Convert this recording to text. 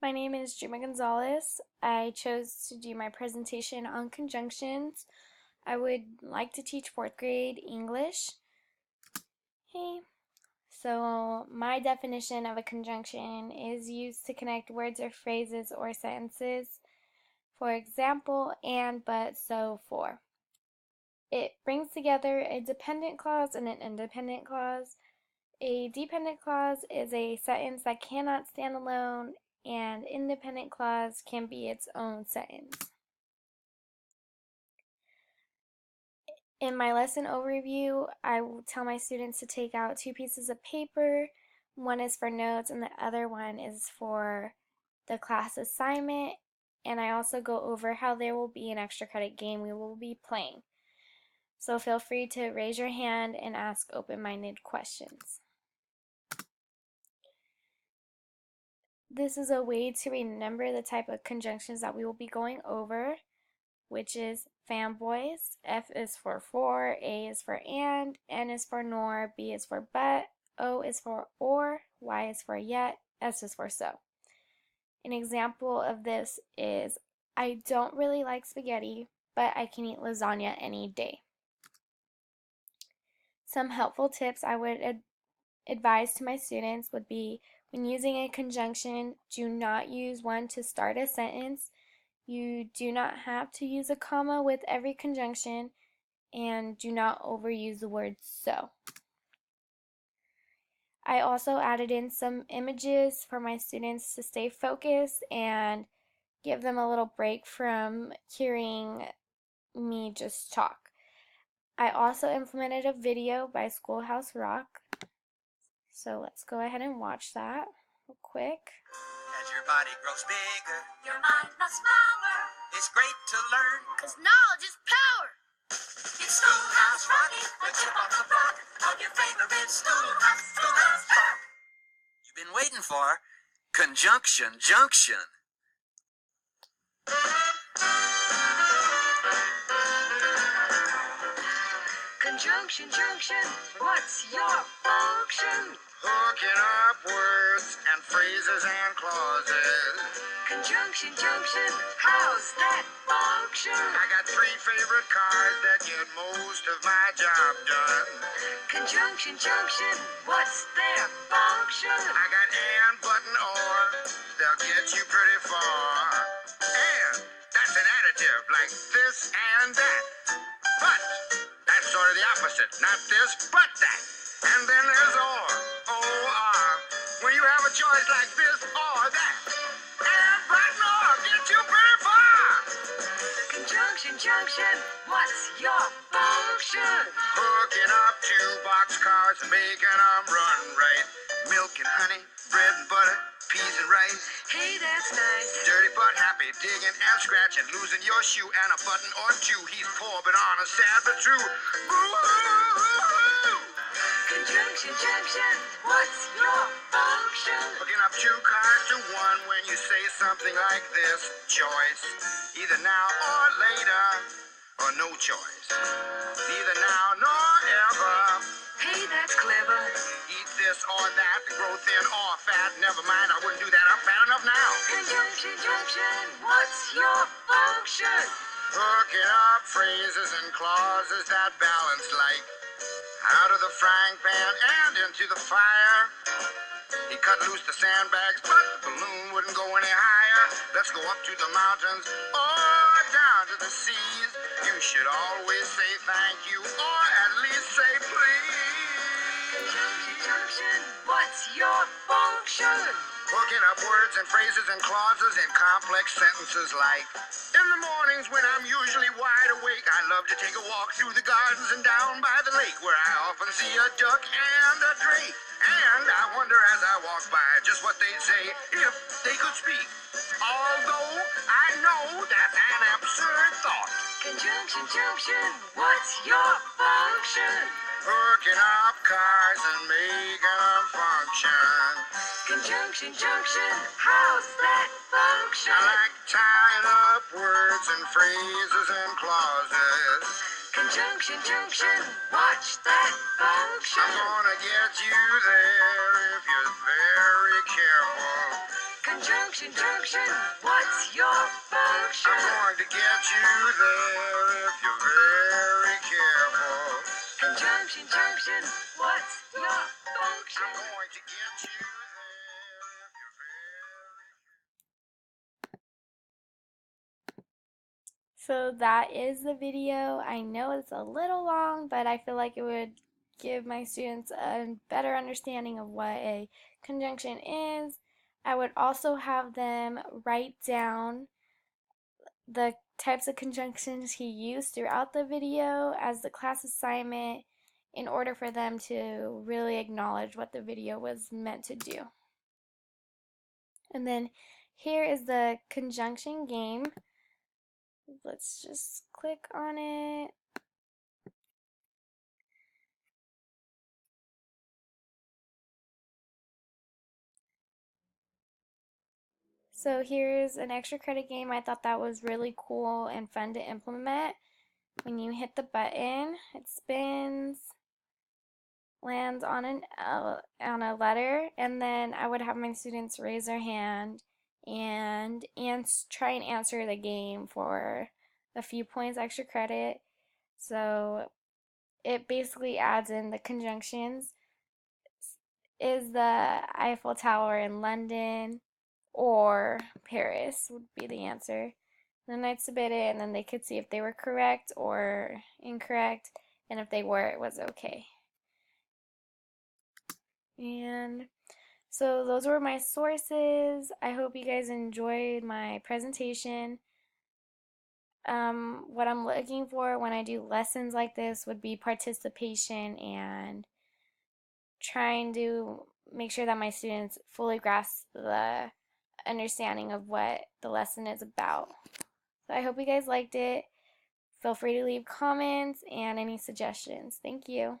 My name is Juma Gonzalez. I chose to do my presentation on conjunctions. I would like to teach fourth grade English. Hey. So, my definition of a conjunction is used to connect words or phrases or sentences. For example, and, but, so, for. It brings together a dependent clause and an independent clause. A dependent clause is a sentence that cannot stand alone, and independent clause can be its own sentence. In my lesson overview, I will tell my students to take out two pieces of paper. One is for notes and the other one is for the class assignment. And I also go over how there will be an extra credit game we will be playing. So feel free to raise your hand and ask open-minded questions. This is a way to remember the type of conjunctions that we will be going over, which is fanboys. F is for, A is for and, N is for nor, B is for but, O is for or, Y is for yet, S is for so. An example of this is, I don't really like spaghetti, but I can eat lasagna any day. Some helpful tips I would advise to my students would be, when using a conjunction, do not use one to start a sentence. You do not have to use a comma with every conjunction, and do not overuse the word so. I also added in some images for my students to stay focused and give them a little break from hearing me just talk. I also implemented a video by Schoolhouse Rock, so let's go ahead and watch that real quick. As your body grows bigger, your mind not smaller, it's great to learn, 'cause knowledge is power. It's Schoolhouse Rocking, the tip off the block of your favorite Schoolhouse Rock. you've been waiting for Conjunction Junction. Conjunction Junction, what's your function? Hooking up words and phrases and clauses. Conjunction Junction, how's that function? I got three favorite cars that get most of my job done. Conjunction Junction, what's their function? I got and, but, and or. They'll get you pretty far. And that's an additive like this and that. But that's sort of the opposite. Not this, but that. And then there's or. O-R. When you have a choice like this or that. And, but, and or get you pretty far. Conjunction Junction, what's your function? Hooking up two boxcars and making them run right. Milk and honey, bread and butter, peas and rice. Hey, that's nice. Dirty but happy, digging and scratching, losing your shoe and a button or two. He's poor but honest, sad but true. Boo-hoo! Conjunction Junction, what's your function? Hooking up two cars to one when you say something like this. Choice, either now or later, or no choice. Neither now nor ever. Hey, that's clever. Eat this or that, grow thin or fat. Never mind, I wouldn't do that. I'm fat enough now. Conjunction Junction, what's your function? Hooking up phrases and clauses that balance like out of the frying pan and into the fire. He cut loose the sandbags, but the balloon wouldn't go any higher. Let's go up to the mountains or down to the seas. You should always say thank you or at least say please. Conjunction Junction, what's your function? Hooking up words and phrases and clauses in complex sentences like, in the mornings when I'm usually wide awake, I love to take a walk through the gardens and down by the lake where I often see a duck and a drake. And I wonder as I walk by just what they'd say if they could speak. Although I know that's an absurd thought. Conjunction Junction, what's your function? Hooking up cars and making them function. Conjunction Junction, how's that function? I like tying up words and phrases and clauses. Conjunction Junction, watch that function. I'm gonna get you there if you're very careful. Conjunction, junction, what's your function? I'm going to get you there if you're very careful. Conjunction, junction, what's your function? I'm going to get you there if you're very... So that is the video. I know it's a little long, but I feel like it would give my students a better understanding of what a conjunction is. I would also have them write down the types of conjunctions he used throughout the video as the class assignment in order for them to really acknowledge what the video was meant to do. And then here is the conjunction game. Let's just click on it. So here's an extra credit game. I thought that was really cool and fun to implement. When you hit the button, it spins, lands on a letter, and then I would have my students raise their hand and try and answer the game for a few points extra credit. So it basically adds in the conjunctions. Is the Eiffel Tower in London or Paris would be the answer. Then I'd submit it, and then they could see if they were correct or incorrect, and if they were, it was okay. And so those were my sources. I hope you guys enjoyed my presentation. What I'm looking for when I do lessons like this would be participation and trying to make sure that my students fully grasp the understanding of what the lesson is about. So I hope you guys liked it. Feel free to leave comments and any suggestions. Thank you.